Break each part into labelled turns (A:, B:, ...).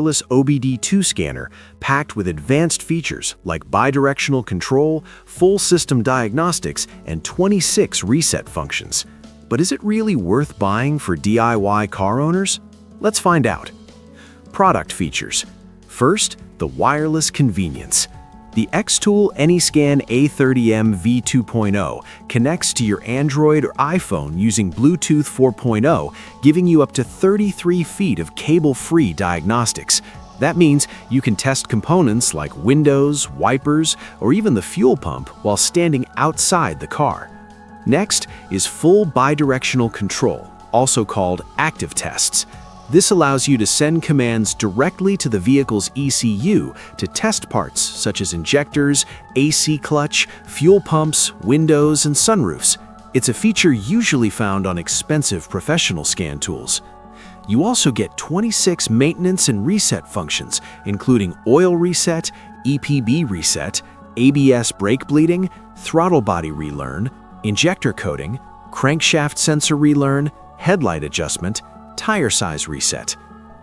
A: wireless OBD2 scanner packed with advanced features like bidirectional control, full system diagnostics, and 26 reset functions. But is it really worth buying for DIY car owners? Let's find out. Product features. First, the wireless convenience. The XTOOL AnyScan A30M v2.0 connects to your Android or iPhone using Bluetooth 4.0, giving you up to 33 feet of cable-free diagnostics. That means you can test components like windows, wipers, or even the fuel pump while standing outside the car. Next is full bidirectional control, also called active tests. This allows you to send commands directly to the vehicle's ECU to test parts such as injectors, AC clutch, fuel pumps, windows, and sunroofs. It's a feature usually found on expensive professional scan tools. You also get 26 maintenance and reset functions, including oil reset, EPB reset, ABS brake bleeding, throttle body relearn, injector coating, crankshaft sensor relearn, headlight adjustment, tire size reset.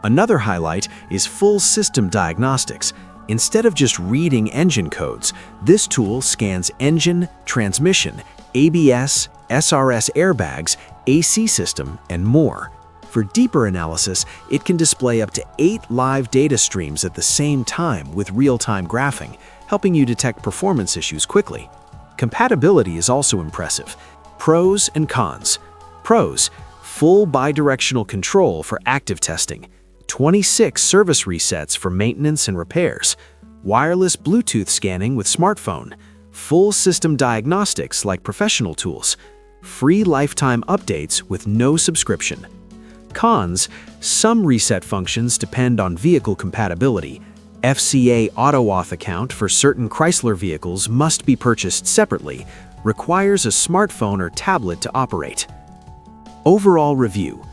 A: Another highlight is full system diagnostics. Instead of just reading engine codes, this tool scans engine, transmission, ABS, SRS airbags, AC system, and more. For deeper analysis, it can display up to 8 live data streams at the same time with real-time graphing, helping you detect performance issues quickly. Compatibility is also impressive. Pros and cons. Pros: full bidirectional control for active testing, 26 service resets for maintenance and repairs, wireless Bluetooth scanning with smartphone, full system diagnostics like professional tools, free lifetime updates with no subscription. Cons: some reset functions depend on vehicle compatibility. FCA AutoAuth account for certain Chrysler vehicles must be purchased separately, requires a smartphone or tablet to operate. Overall review.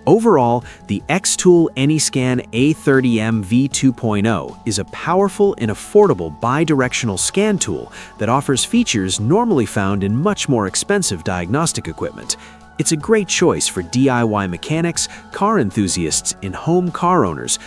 A: Overall, the XTOOL AnyScan A30M v2.0 is a powerful and affordable bidirectional scan tool that offers features normally found in much more expensive diagnostic equipment. It's a great choice for DIY mechanics, car enthusiasts, and home car owners